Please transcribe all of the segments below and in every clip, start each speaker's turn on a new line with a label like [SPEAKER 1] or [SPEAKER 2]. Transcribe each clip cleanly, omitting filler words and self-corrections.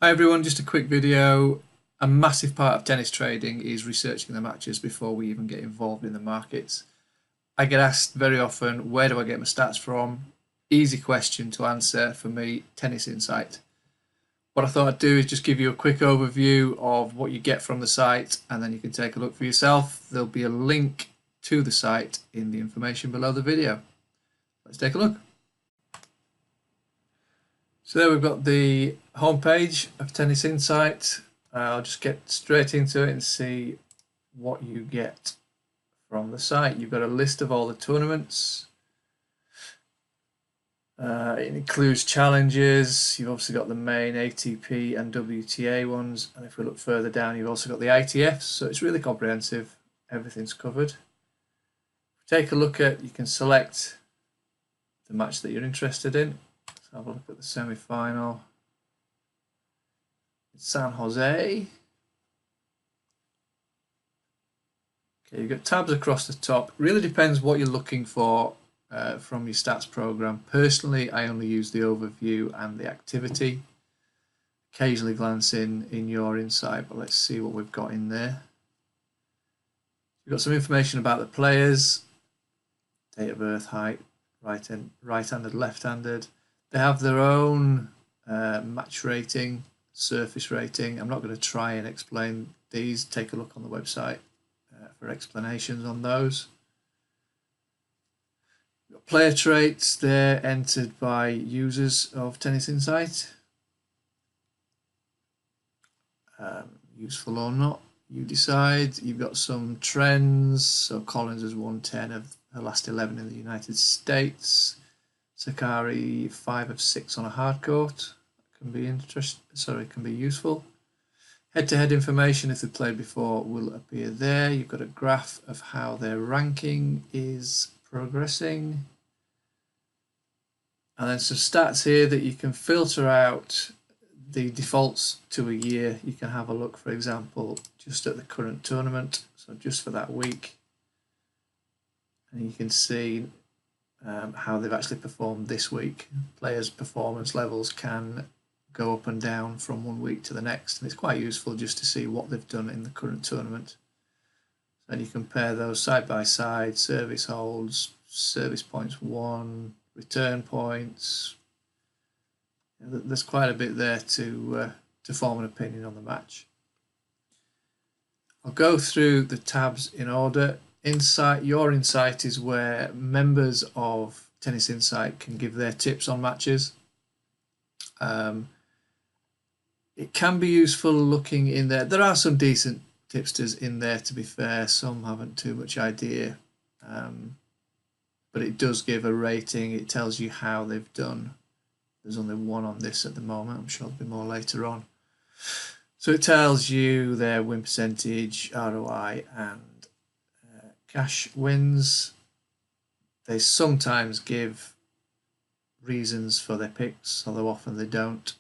[SPEAKER 1] Hi everyone, just a quick video. A massive part of tennis trading is researching the matches before we even get involved in the markets. I get asked very often, where do I get my stats from? Easy question to answer for me, Tennis Insight. What I thought I'd do is just give you a quick overview of what you get from the site, and then you can take a look for yourself. There'll be a link to the site in the information below the video. Let's take a look. So there we've got the homepage of Tennis Insight. I'll just get straight into it and see what you get from the site. You've got a list of all the tournaments. It includes challenges. You've obviously got the main ATP and WTA ones, and if we look further down, you've also got the ITFs. So it's really comprehensive. Everything's covered. Take a look at. You can select the match that you're interested in. Let's have a look at the semi-final. San Jose. Okay, you've got tabs across the top. Really depends what you're looking for from your stats program. Personally, I only use the overview and the activity. Occasionally glance in your insight, but let's see what we've got in there. We've got some information about the players, date of birth, height, right-handed, left-handed. They have their own match rating, surface rating. I'm not going to try and explain these. Take a look on the website for explanations on those. Got player traits. They're entered by users of Tennis Insight. Useful or not, you decide. You've got some trends. So Collins has won 10 of her last 11 in the United States. Sakari 5 of 6 on a hard court. Can be useful. Head-to-head information, if they've played before, will appear there. You've got a graph of how their ranking is progressing. And then some stats here that you can filter out the defaults to a year. You can have a look, for example, just at the current tournament, so just for that week. And you can see how they've actually performed this week. Players' performance levels can go up and down from one week to the next, and it's quite useful just to see what they've done in the current tournament. Then you compare those side by side, service holds, service points won, return points. There's quite a bit there to form an opinion on the match. I'll go through the tabs in order. Insight, your insight is where members of Tennis Insight can give their tips on matches. It can be useful looking in there. There are some decent tipsters in there, to be fair. Some haven't too much idea, but it does give a rating. It tells you how they've done. There's only one on this at the moment. I'm sure there'll be more later on. So it tells you their win percentage, ROI, and cash wins. They sometimes give reasons for their picks, although often they don't.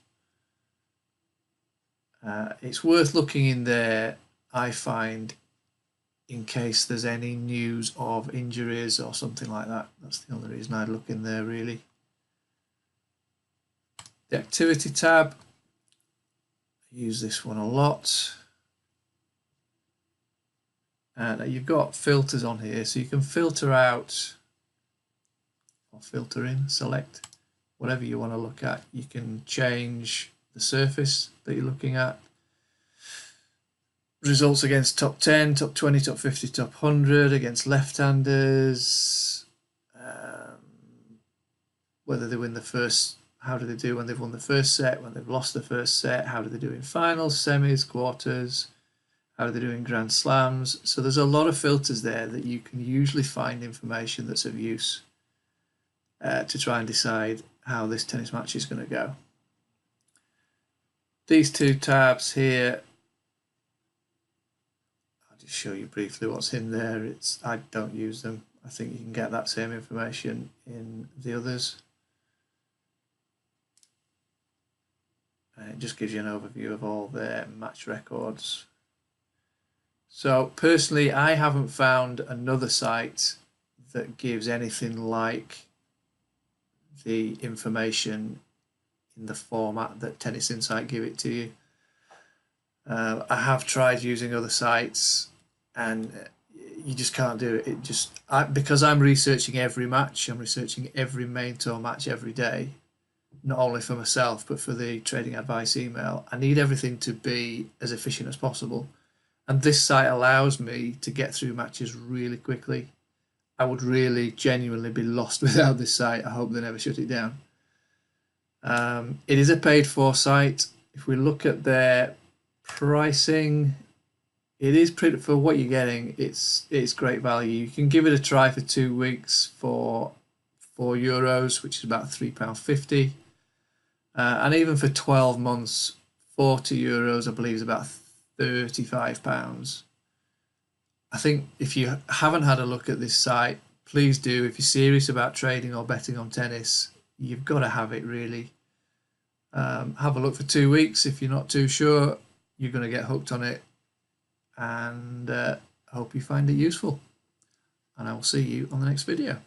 [SPEAKER 1] It's worth looking in there, I find, in case there's any news of injuries or something like that. That's the only reason I'd look in there, really. The activity tab, I use this one a lot. And you've got filters on here, so you can filter out or filter in, select whatever you want to look at. You can change the surface that you're looking at. Results against top 10, top 20, top 50, top 100, against left-handers. Whether they win the first, how do they do when they've won the first set, when they've lost the first set, how do they do in finals, semis, quarters, how do they do in Grand Slams. So there's a lot of filters there that you can usually find information that's of use to try and decide how this tennis match is going to go. These two tabs here, I'll just show you briefly what's in there. I don't use them. I think you can get that same information in the others. And it just gives you an overview of all their match records. So personally, I haven't found another site that gives anything like the information in the format that Tennis Insight give it to you. I have tried using other sites, and you just can't do it. Because I'm researching every match, I'm researching every main tour match every day, not only for myself but for the trading advice email. I need everything to be as efficient as possible, and this site allows me to get through matches really quickly. I would really genuinely be lost without this site. I hope they never shut it down. It is a paid for site. If we look at their pricing, it is pretty, for what you're getting, it's great value. You can give it a try for 2 weeks for €4, which is about £3.50, and even for 12 months, €40, I believe, is about £35. I think if you haven't had a look at this site, please do. If you're serious about trading or betting on tennis, you've got to have it, really. Have a look for 2 weeks. If you're not too sure, you're going to get hooked on it, and I hope you find it useful, and I will see you on the next video.